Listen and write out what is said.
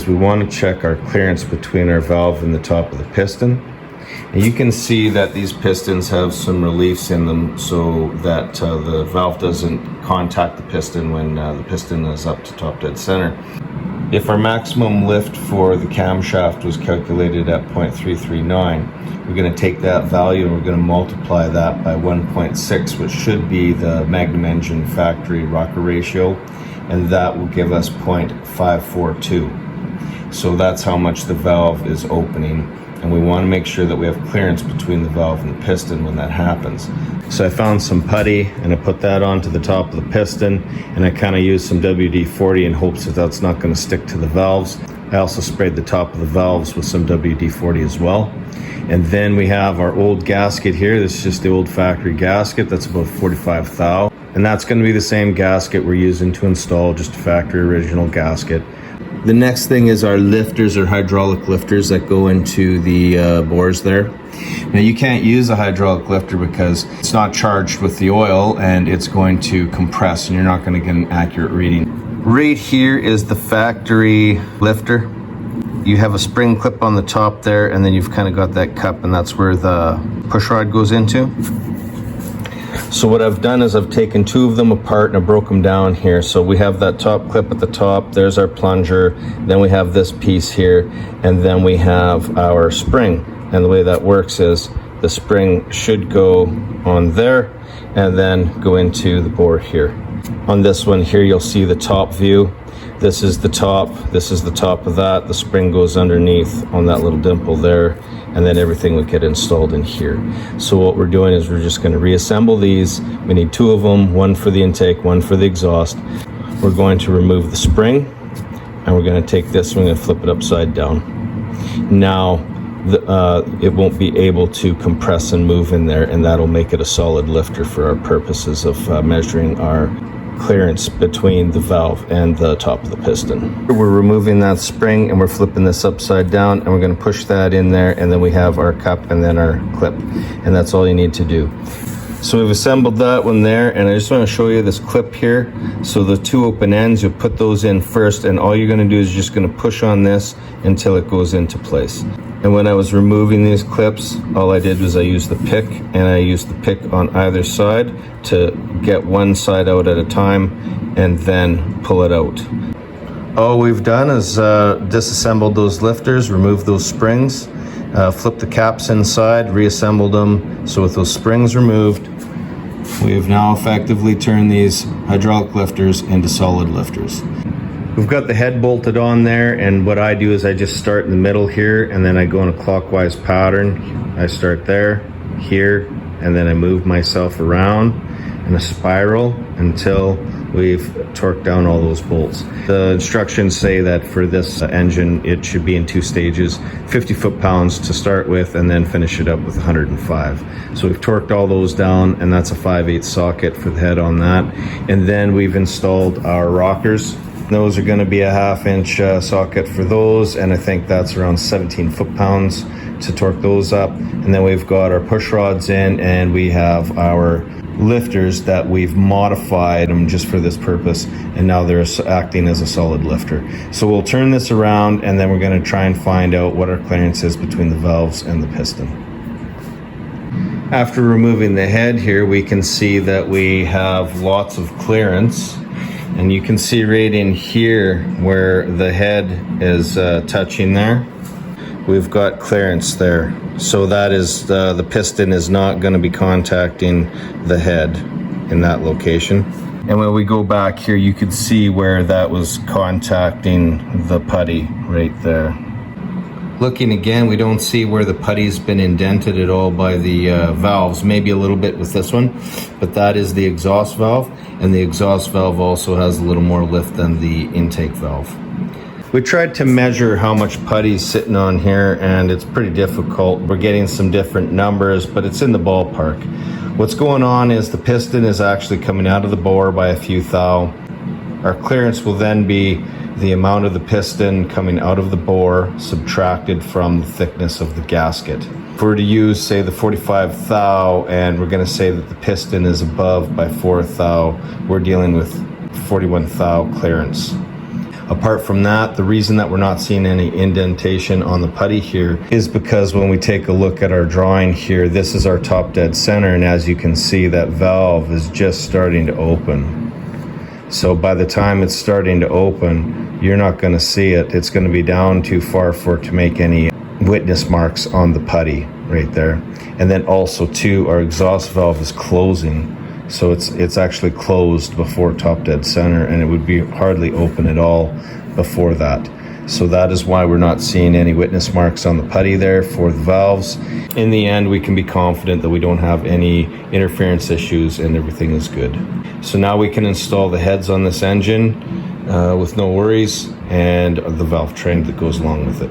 We want to check our clearance between our valve and the top of the piston. And you can see that these pistons have some reliefs in them so that the valve doesn't contact the piston when the piston is up to top dead center. If our maximum lift for the camshaft was calculated at 0.339, we're going to take that value and we're going to multiply that by 1.6, which should be the Magnum engine factory rocker ratio, and that will give us 0.542. So that's how much the valve is opening, and we want to make sure that we have clearance between the valve and the piston when that happens. So I found some putty and I put that onto the top of the piston, and I kind of used some WD-40 in hopes that that's not going to stick to the valves. I also sprayed the top of the valves with some WD-40 as well. And then we have our old gasket here. This is just the old factory gasket. That's about 45 thou. And that's going to be the same gasket we're using to install, just a factory original gasket. The next thing is our lifters, or hydraulic lifters that go into the bores there. Now you can't use a hydraulic lifter because it's not charged with the oil and it's going to compress and you're not going to get an accurate reading. Right here is the factory lifter. You have a spring clip on the top there, and then you've kind of got that cup, and that's where the push rod goes into. So what I've done is I've taken two of them apart and I broke them down here. So we have that top clip at the top, there's our plunger, then we have this piece here, and then we have our spring. And the way that works is the spring should go on there and then go into the bore here. On this one here, you'll see the top view. This is the top of that. The spring goes underneath on that little dimple there, and then everything would get installed in here. So what we're doing is we're just going to reassemble these. We need two of them, one for the intake, one for the exhaust. We're going to remove the spring, and we're going to take this, we're going to flip it upside down. Now it won't be able to compress and move in there, and that'll make it a solid lifter for our purposes of measuring our clearance between the valve and the top of the piston. We're removing that spring and we're flipping this upside down, and we're going to push that in there, and then we have our cup and then our clip, and that's all you need to do. So we've assembled that one there, and I just want to show you this clip here. So the two open ends, you put those in first, and all you're going to do is just going to push on this until it goes into place. And when I was removing these clips, all I did was I used the pick, and I used the pick on either side to get one side out at a time and then pull it out. All we've done is disassembled those lifters, removed those springs, flipped the caps inside, reassembled them. So with those springs removed, we have now effectively turned these hydraulic lifters into solid lifters. We've got the head bolted on there, and what I do is I just start in the middle here, and then I go in a clockwise pattern. I start there, here, and then I move myself around in a spiral until we've torqued down all those bolts. The instructions say that for this engine, it should be in two stages, 50 foot-pounds to start with, and then finish it up with 105. So we've torqued all those down, and that's a 5/8 socket for the head on that. And then we've installed our rockers. Those are going to be a 1/2 inch socket for those, and I think that's around 17 foot-pounds to torque those up. And then we've got our push rods in, and we have our lifters that we've modified them just for this purpose, and now they're acting as a solid lifter. So we'll turn this around, and then we're going to try and find out what our clearance is between the valves and the piston. After removing the head here, we can see that we have lots of clearance. And you can see right in here where the head is touching there, we've got clearance there. So that is the piston is not going to be contacting the head in that location. And when we go back here, you could see where that was contacting the putty right there. Looking again, we don't see where the putty's been indented at all by the valves, maybe a little bit with this one, but that is the exhaust valve, and the exhaust valve also has a little more lift than the intake valve. We tried to measure how much putty's sitting on here, and it's pretty difficult. We're getting some different numbers, but it's in the ballpark. What's going on is the piston is actually coming out of the bore by a few thou. Our clearance will then be the amount of the piston coming out of the bore subtracted from the thickness of the gasket. If we were to use, say, the 45 thou, and we're going to say that the piston is above by 4 thou, we're dealing with 41 thou clearance. Apart from that, the reason that we're not seeing any indentation on the putty here is because when we take a look at our drawing here, this is our top dead center, and as you can see, that valve is just starting to open. So by the time it's starting to open, you're not going to see it. It's going to be down too far for it to make any witness marks on the putty right there. And then also too, our exhaust valve is closing. So it's actually closed before top dead center, and it would be hardly open at all before that. So that is why we're not seeing any witness marks on the putty there for the valves. In the end, we can be confident that we don't have any interference issues and everything is good. So now we can install the heads on this engine with no worries, and the valve train that goes along with it.